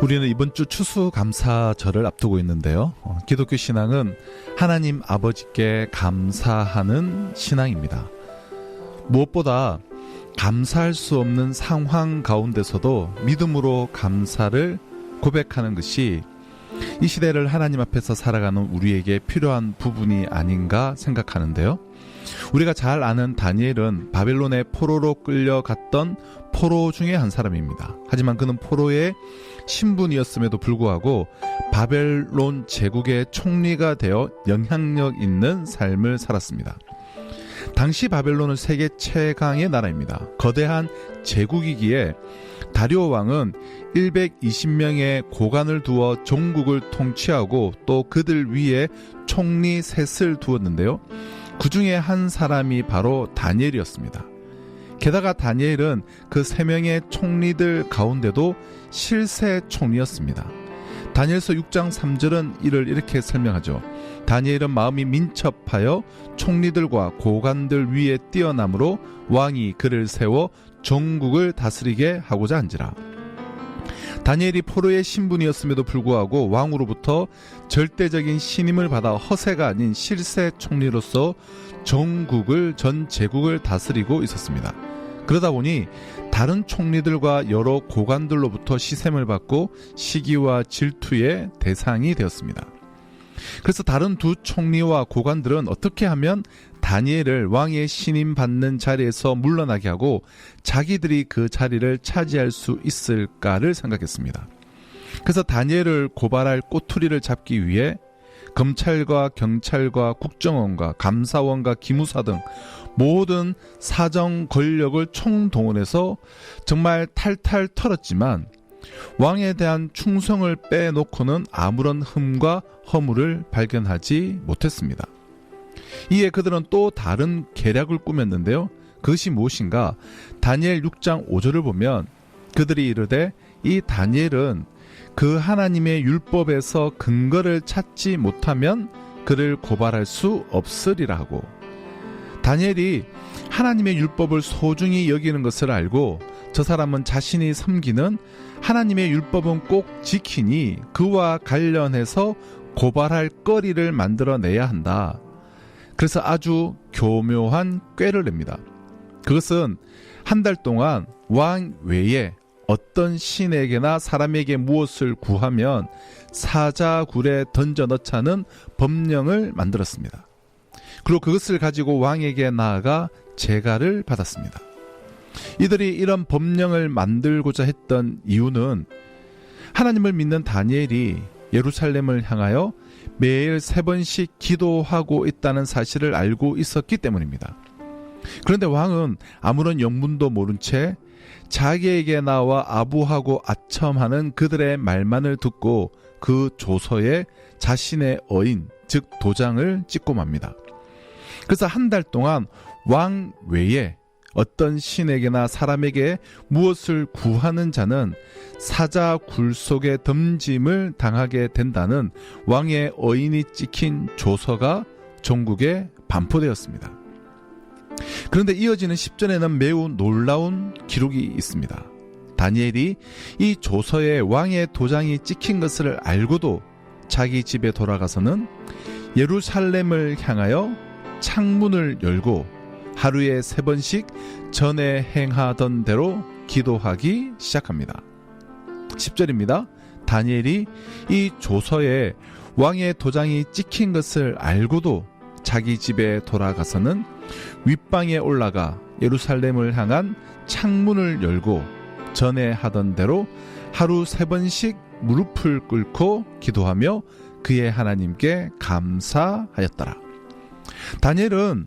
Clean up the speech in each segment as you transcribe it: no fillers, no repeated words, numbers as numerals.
우리는 이번 주 추수감사절을 앞두고 있는데요. 기독교 신앙은 하나님 아버지께 감사하는 신앙입니다. 무엇보다 감사할 수 없는 상황 가운데서도 믿음으로 감사를 고백하는 것이 이 시대를 하나님 앞에서 살아가는 우리에게 필요한 부분이 아닌가 생각하는데요. 우리가 잘 아는 다니엘은 바벨론의 포로로 끌려갔던 포로 중에 한 사람입니다. 하지만 그는 포로의 신분이었음에도 불구하고 바벨론 제국의 총리가 되어 영향력 있는 삶을 살았습니다. 당시 바벨론은 세계 최강의 나라입니다. 거대한 제국이기에 다리오 왕은 120명의 고관을 두어 종국을 통치하고 또 그들 위에 총리 셋을 두었는데요. 그 중에 한 사람이 바로 다니엘이었습니다. 게다가 다니엘은 그 3명의 총리들 가운데도 실세 총리였습니다. 다니엘서 6장 3절은 이를 이렇게 설명하죠. 다니엘은 마음이 민첩하여 총리들과 고관들 위에 뛰어남으로 왕이 그를 세워 전국을 다스리게 하고자 한지라. 다니엘이 포로의 신분이었음에도 불구하고 왕으로부터 절대적인 신임을 받아 허세가 아닌 실세 총리로서 전 제국을 다스리고 있었습니다. 그러다 보니 다른 총리들과 여러 고관들로부터 시샘을 받고 시기와 질투의 대상이 되었습니다. 그래서 다른 두 총리와 고관들은 어떻게 하면 다니엘을 왕의 신임받는 자리에서 물러나게 하고 자기들이 그 자리를 차지할 수 있을까를 생각했습니다. 그래서 다니엘을 고발할 꼬투리를 잡기 위해 검찰과 경찰과 국정원과 감사원과 기무사 등 모든 사정 권력을 총동원해서 정말 탈탈 털었지만 왕에 대한 충성을 빼놓고는 아무런 흠과 허물을 발견하지 못했습니다. 이에 그들은 또 다른 계략을 꾸몄는데요. 그것이 무엇인가? 다니엘 6장 5절을 보면 그들이 이르되 이 다니엘은 그 하나님의 율법에서 근거를 찾지 못하면 그를 고발할 수 없으리라 하고, 다니엘이 하나님의 율법을 소중히 여기는 것을 알고 저 사람은 자신이 섬기는 하나님의 율법은 꼭 지키니 그와 관련해서 고발할 거리를 만들어내야 한다. 그래서 아주 교묘한 꾀를 냅니다. 그것은 한 달 동안 왕 외에 어떤 신에게나 사람에게 무엇을 구하면 사자굴에 던져 넣자는 법령을 만들었습니다. 그리고 그것을 가지고 왕에게 나아가 제가를 받았습니다. 이들이 이런 법령을 만들고자 했던 이유는 하나님을 믿는 다니엘이 예루살렘을 향하여 매일 3번씩 기도하고 있다는 사실을 알고 있었기 때문입니다. 그런데 왕은 아무런 영문도 모른 채 자기에게 나와 아부하고 아첨하는 그들의 말만을 듣고 그 조서에 자신의 어인, 즉 도장을 찍고 맙니다. 그래서 한 달 동안 왕 외에 어떤 신에게나 사람에게 무엇을 구하는 자는 사자 굴 속에 덤짐을 당하게 된다는 왕의 어인이 찍힌 조서가 전국에 반포되었습니다. 그런데 이어지는 10절에는 매우 놀라운 기록이 있습니다. 다니엘이 이 조서에 왕의 도장이 찍힌 것을 알고도 자기 집에 돌아가서는 예루살렘을 향하여 창문을 열고 하루에 3번씩 전에 행하던 대로 기도하기 시작합니다. 10절입니다. 다니엘이 이 조서에 왕의 도장이 찍힌 것을 알고도 자기 집에 돌아가서는 윗방에 올라가 예루살렘을 향한 창문을 열고 전에 하던 대로 하루 3번씩 무릎을 꿇고 기도하며 그의 하나님께 감사하였더라. 다니엘은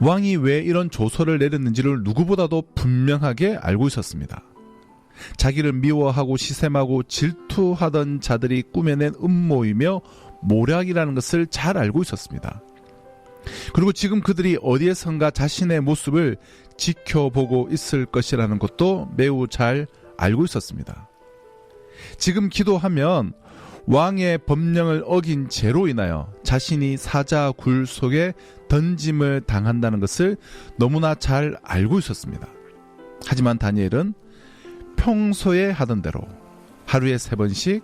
왕이 왜 이런 조서를 내렸는지를 누구보다도 분명하게 알고 있었습니다. 자기를 미워하고 시샘하고 질투하던 자들이 꾸며낸 음모이며 모략이라는 것을 잘 알고 있었습니다. 그리고 지금 그들이 어디에선가 자신의 모습을 지켜보고 있을 것이라는 것도 매우 잘 알고 있었습니다. 지금 기도하면 왕의 법령을 어긴 죄로 인하여 자신이 사자 굴 속에 던짐을 당한다는 것을 너무나 잘 알고 있었습니다. 하지만 다니엘은 평소에 하던 대로 하루에 3번씩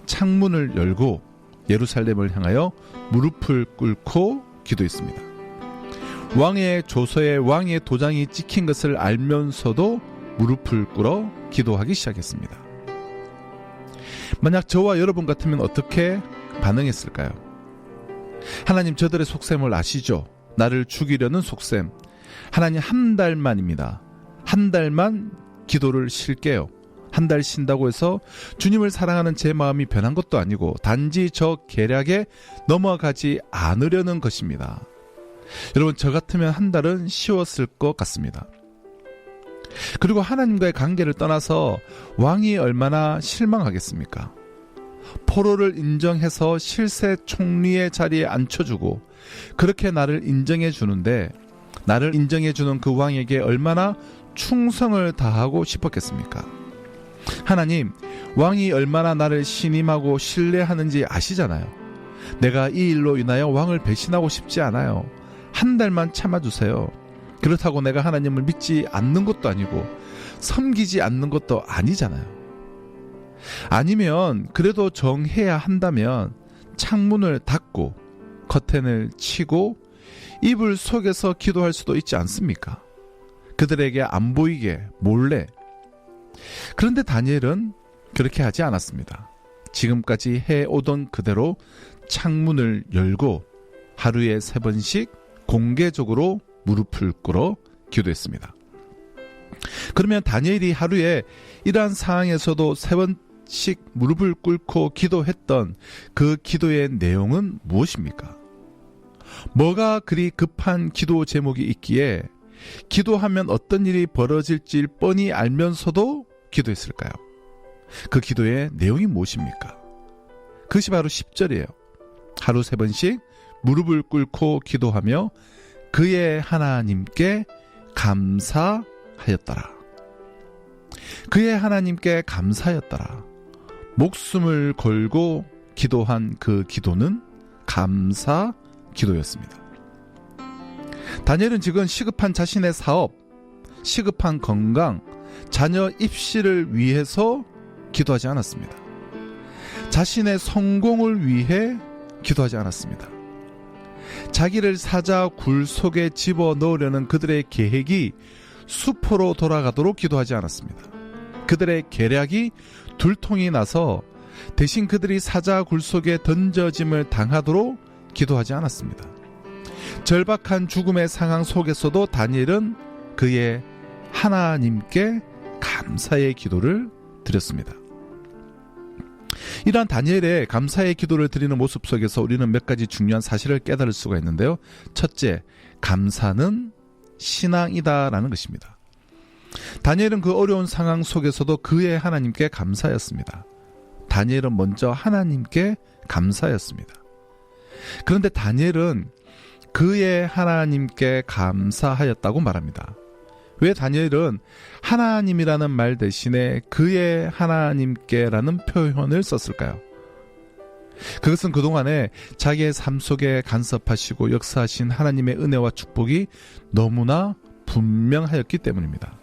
창문을 열고 예루살렘을 향하여 무릎을 꿇고 기도했습니다. 왕의 조서에 왕의 도장이 찍힌 것을 알면서도 무릎을 꿇어 기도하기 시작했습니다. 만약 저와 여러분 같으면 어떻게 반응했을까요? 하나님, 저들의 속셈을 아시죠? 나를 죽이려는 속셈. 하나님, 한 달만입니다. 한 달만 기도를 쉴게요. 한 달 쉰다고 해서 주님을 사랑하는 제 마음이 변한 것도 아니고 단지 저 계략에 넘어가지 않으려는 것입니다. 여러분, 저 같으면 한 달은 쉬웠을 것 같습니다. 그리고 하나님과의 관계를 떠나서 왕이 얼마나 실망하겠습니까? 포로를 인정해서 실세 총리의 자리에 앉혀주고 그렇게 나를 인정해 주는데, 나를 인정해 주는 그 왕에게 얼마나 충성을 다하고 싶었겠습니까? 하나님, 왕이 얼마나 나를 신임하고 신뢰하는지 아시잖아요. 내가 이 일로 인하여 왕을 배신하고 싶지 않아요. 한 달만 참아주세요. 그렇다고 내가 하나님을 믿지 않는 것도 아니고 섬기지 않는 것도 아니잖아요. 아니면 그래도 정해야 한다면 창문을 닫고 커튼을 치고 이불 속에서 기도할 수도 있지 않습니까? 그들에게 안 보이게 몰래. 그런데 다니엘은 그렇게 하지 않았습니다. 지금까지 해오던 그대로 창문을 열고 하루에 3번씩 공개적으로 무릎을 꿇어 기도했습니다. 그러면 다니엘이 하루에 이러한 상황에서도 3번씩 무릎을 꿇고 기도했던 그 기도의 내용은 무엇입니까? 뭐가 그리 급한 기도 제목이 있기에 기도하면 어떤 일이 벌어질지 뻔히 알면서도 기도했을까요? 그 기도의 내용이 무엇입니까? 그것이 바로 10절이에요. 하루 3번씩 무릎을 꿇고 기도하며 그의 하나님께 감사하였더라. 그의 하나님께 감사하였더라. 목숨을 걸고 기도한 그 기도는 감사 기도였습니다. 다니엘은 지금 시급한 자신의 사업, 시급한 건강, 자녀 입시를 위해서 기도하지 않았습니다. 자신의 성공을 위해 기도하지 않았습니다. 자기를 사자 굴 속에 집어넣으려는 그들의 계획이 수포로 돌아가도록 기도하지 않았습니다. 그들의 계략이 둘통이 나서 대신 그들이 사자 굴 속에 던져짐을 당하도록 기도하지 않았습니다. 절박한 죽음의 상황 속에서도 다니엘은 그의 하나님께 감사의 기도를 드렸습니다. 이러한 다니엘의 감사의 기도를 드리는 모습 속에서 우리는 몇 가지 중요한 사실을 깨달을 수가 있는데요. 첫째, 감사는 신앙이다라는 것입니다. 다니엘은 그 어려운 상황 속에서도 그의 하나님께 감사했습니다. 다니엘은 먼저 하나님께 감사했습니다. 그런데 다니엘은 그의 하나님께 감사하였다고 말합니다. 왜 다니엘은 하나님이라는 말 대신에 그의 하나님께라는 표현을 썼을까요? 그것은 그동안에 자기의 삶 속에 간섭하시고 역사하신 하나님의 은혜와 축복이 너무나 분명하였기 때문입니다.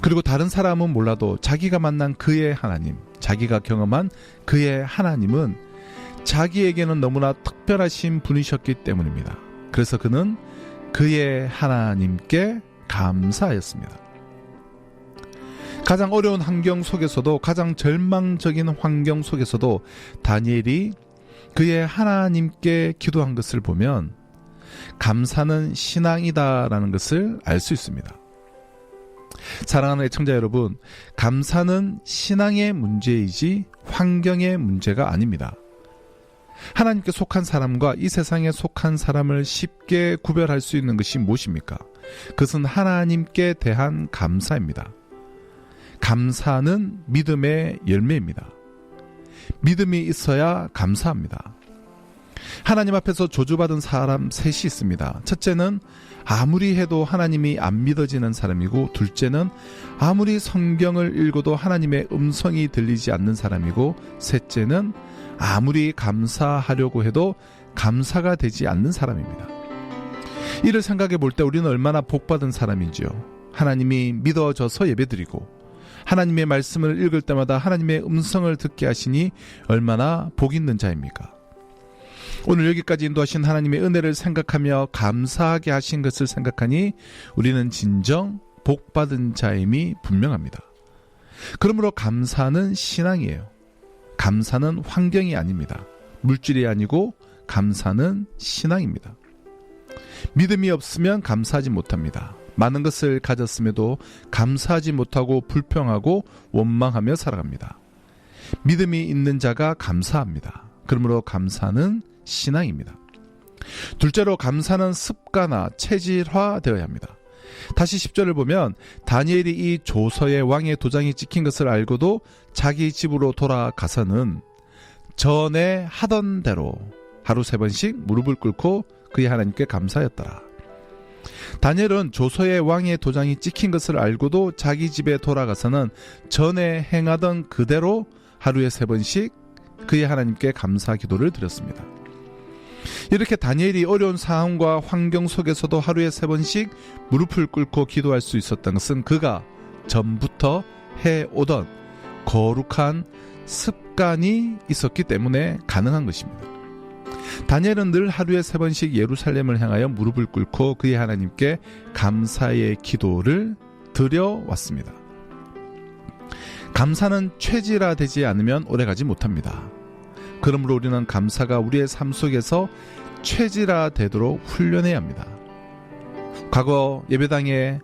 그리고 다른 사람은 몰라도 자기가 만난 그의 하나님, 자기가 경험한 그의 하나님은 자기에게는 너무나 특별하신 분이셨기 때문입니다. 그래서 그는 그의 하나님께 감사하였습니다. 가장 어려운 환경 속에서도, 가장 절망적인 환경 속에서도 다니엘이 그의 하나님께 기도한 것을 보면 감사는 신앙이다라는 것을 알 수 있습니다. 사랑하는 애청자 여러분, 감사는 신앙의 문제이지 환경의 문제가 아닙니다. 하나님께 속한 사람과 이 세상에 속한 사람을 쉽게 구별할 수 있는 것이 무엇입니까? 그것은 하나님께 대한 감사입니다. 감사는 믿음의 열매입니다. 믿음이 있어야 감사합니다. 하나님 앞에서 저주받은 사람 셋이 있습니다. 첫째는 아무리 해도 하나님이 안 믿어지는 사람이고, 둘째는 아무리 성경을 읽어도 하나님의 음성이 들리지 않는 사람이고, 셋째는 아무리 감사하려고 해도 감사가 되지 않는 사람입니다. 이를 생각해 볼 때 우리는 얼마나 복받은 사람인지요. 하나님이 믿어져서 예배드리고, 하나님의 말씀을 읽을 때마다 하나님의 음성을 듣게 하시니 얼마나 복 있는 자입니까? 오늘 여기까지 인도하신 하나님의 은혜를 생각하며 감사하게 하신 것을 생각하니 우리는 진정 복받은 자임이 분명합니다. 그러므로 감사는 신앙이에요. 감사는 환경이 아닙니다. 물질이 아니고 감사는 신앙입니다. 믿음이 없으면 감사하지 못합니다. 많은 것을 가졌음에도 감사하지 못하고 불평하고 원망하며 살아갑니다. 믿음이 있는 자가 감사합니다. 그러므로 감사는 신앙입니다. 둘째로 감사는 습관화, 체질화 되어야 합니다. 다시 10절을 보면 다니엘이 이 조서에 왕의 도장이 찍힌 것을 알고도 자기 집으로 돌아가서는 전에 하던 대로 하루 3번씩 무릎을 꿇고 그의 하나님께 감사했더라. 다니엘은 조서에 왕의 도장이 찍힌 것을 알고도 자기 집에 돌아가서는 전에 행하던 그대로 하루에 3번씩 그의 하나님께 감사 기도를 드렸습니다. 이렇게 다니엘이 어려운 상황과 환경 속에서도 하루에 3번씩 무릎을 꿇고 기도할 수 있었던 것은 그가 전부터 해오던 거룩한 습관이 있었기 때문에 가능한 것입니다. 다니엘은 늘 하루에 3번씩 예루살렘을 향하여 무릎을 꿇고 그의 하나님께 감사의 기도를 드려왔습니다. 감사는 체질화되지 않으면 오래가지 못합니다. 그러므로 우리는 감사가 우리의 삶 속에서 체질화되도록 훈련해야 합니다. 과거 예배당에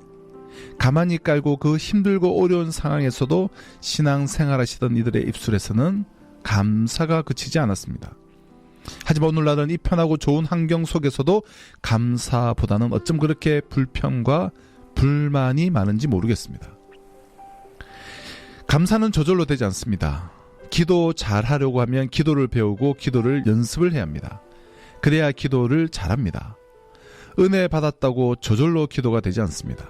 가만히 깔고 그 힘들고 어려운 상황에서도 신앙생활하시던 이들의 입술에서는 감사가 그치지 않았습니다. 하지만 오늘날은 이 편하고 좋은 환경 속에서도 감사보다는 어쩜 그렇게 불평과 불만이 많은지 모르겠습니다. 감사는 저절로 되지 않습니다. 기도 잘하려고 하면 기도를 배우고 기도를 연습을 해야 합니다. 그래야 기도를 잘합니다. 은혜 받았다고 저절로 기도가 되지 않습니다.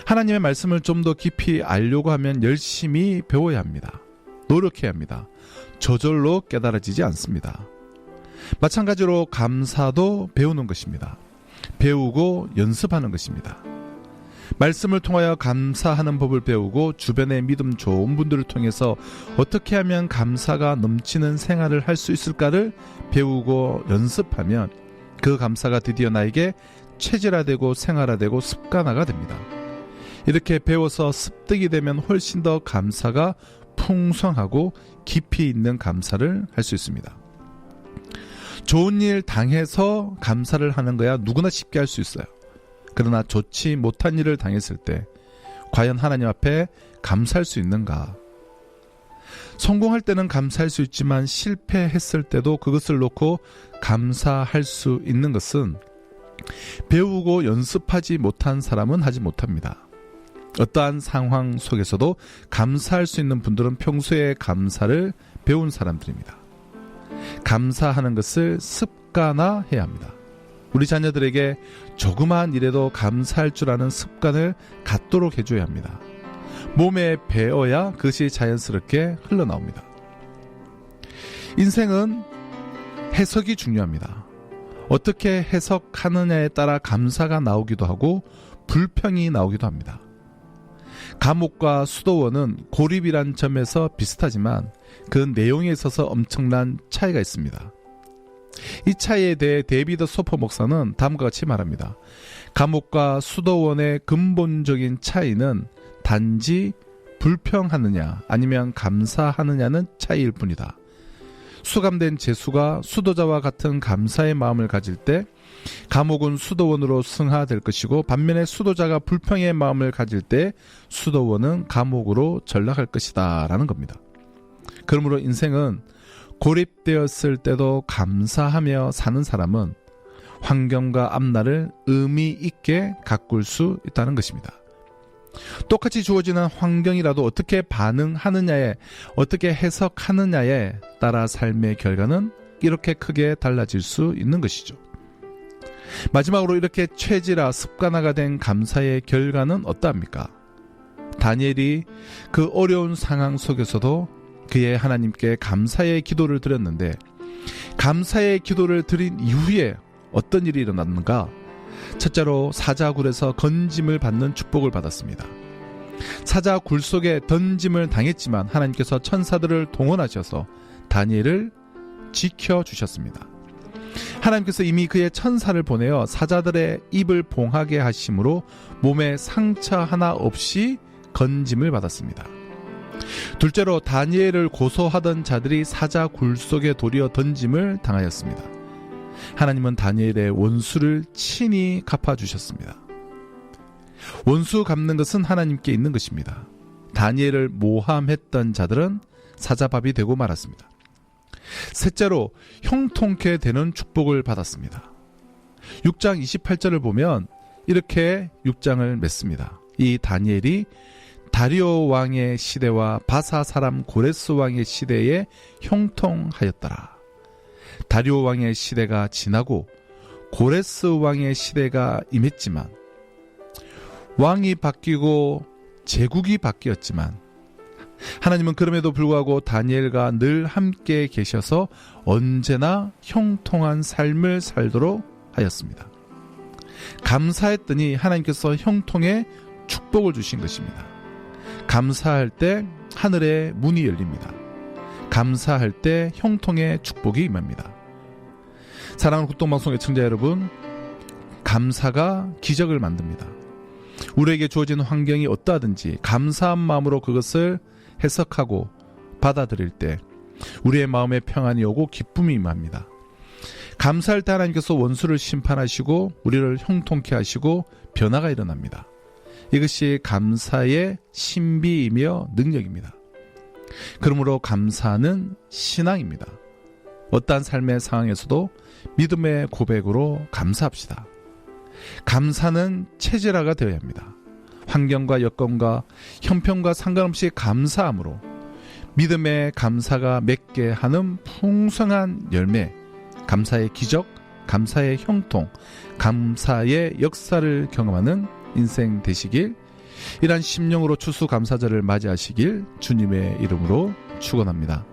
하나님의 말씀을 좀 더 깊이 알려고 하면 열심히 배워야 합니다. 노력해야 합니다. 저절로 깨달아지지 않습니다. 마찬가지로 감사도 배우는 것입니다. 배우고 연습하는 것입니다. 말씀을 통하여 감사하는 법을 배우고 주변의 믿음 좋은 분들을 통해서 어떻게 하면 감사가 넘치는 생활을 할 수 있을까를 배우고 연습하면 그 감사가 드디어 나에게 체질화되고 생활화되고 습관화가 됩니다. 이렇게 배워서 습득이 되면 훨씬 더 감사가 풍성하고 깊이 있는 감사를 할 수 있습니다. 좋은 일 당해서 감사를 하는 거야 누구나 쉽게 할 수 있어요. 그러나 좋지 못한 일을 당했을 때 과연 하나님 앞에 감사할 수 있는가? 성공할 때는 감사할 수 있지만 실패했을 때도 그것을 놓고 감사할 수 있는 것은 배우고 연습하지 못한 사람은 하지 못합니다. 어떠한 상황 속에서도 감사할 수 있는 분들은 평소에 감사를 배운 사람들입니다. 감사하는 것을 습관화해야 합니다. 우리 자녀들에게 조그마한 일에도 감사할 줄 아는 습관을 갖도록 해줘야 합니다. 몸에 배어야 그것이 자연스럽게 흘러나옵니다. 인생은 해석이 중요합니다. 어떻게 해석하느냐에 따라 감사가 나오기도 하고 불평이 나오기도 합니다. 감옥과 수도원은 고립이란 점에서 비슷하지만 그 내용에 있어서 엄청난 차이가 있습니다. 이 차이에 대해 데이비드 소퍼 목사는 다음과 같이 말합니다. 감옥과 수도원의 근본적인 차이는 단지 불평하느냐 아니면 감사하느냐는 차이일 뿐이다. 수감된 죄수가 수도자와 같은 감사의 마음을 가질 때 감옥은 수도원으로 승하될 것이고 반면에 수도자가 불평의 마음을 가질 때 수도원은 감옥으로 전락할 것이다 라는 겁니다. 그러므로 인생은 고립되었을 때도 감사하며 사는 사람은 환경과 앞날을 의미 있게 가꿀 수 있다는 것입니다. 똑같이 주어지는 환경이라도 어떻게 반응하느냐에 어떻게 해석하느냐에 따라 삶의 결과는 이렇게 크게 달라질 수 있는 것이죠. 마지막으로 이렇게 체질화 습관화가 된 감사의 결과는 어떠합니까? 다니엘이 그 어려운 상황 속에서도 그의 하나님께 감사의 기도를 드렸는데 감사의 기도를 드린 이후에 어떤 일이 일어났는가? 첫째로 사자굴에서 건짐을 받는 축복을 받았습니다. 사자 굴 속에 던짐을 당했지만 하나님께서 천사들을 동원하셔서 다니엘을 지켜주셨습니다. 하나님께서 이미 그의 천사를 보내어 사자들의 입을 봉하게 하심으로 몸에 상처 하나 없이 건짐을 받았습니다. 둘째로 다니엘을 고소하던 자들이 사자 굴 속에 도리어 던짐을 당하였습니다. 하나님은 다니엘의 원수를 친히 갚아주셨습니다. 원수 갚는 것은 하나님께 있는 것입니다. 다니엘을 모함했던 자들은 사자밥이 되고 말았습니다. 셋째로 형통케 되는 축복을 받았습니다. 6장 28절을 보면 이렇게 6장을 맺습니다. 이 다니엘이 다리오 왕의 시대와 바사 사람 고레스 왕의 시대에 형통하였더라. 다리오 왕의 시대가 지나고 고레스 왕의 시대가 임했지만 왕이 바뀌고 제국이 바뀌었지만 하나님은 그럼에도 불구하고 다니엘과 늘 함께 계셔서 언제나 형통한 삶을 살도록 하였습니다. 감사했더니 하나님께서 형통의 축복을 주신 것입니다. 감사할 때 하늘의 문이 열립니다. 감사할 때 형통의 축복이 임합니다. 사랑하는 국동방송의 청자 여러분, 감사가 기적을 만듭니다. 우리에게 주어진 환경이 어떠하든지 감사한 마음으로 그것을 해석하고 받아들일 때 우리의 마음에 평안이 오고 기쁨이 임합니다. 감사할 때 하나님께서 원수를 심판하시고 우리를 형통케 하시고 변화가 일어납니다. 이것이 감사의 신비이며 능력입니다. 그러므로 감사는 신앙입니다. 어떠한 삶의 상황에서도 믿음의 고백으로 감사합시다. 감사는 체질화가 되어야 합니다. 환경과 여건과 형편과 상관없이 감사함으로 믿음의 감사가 맺게 하는 풍성한 열매, 감사의 기적, 감사의 형통, 감사의 역사를 경험하는 인생 되시길, 이러한 심령으로 추수감사절을 맞이하시길 주님의 이름으로 축원합니다.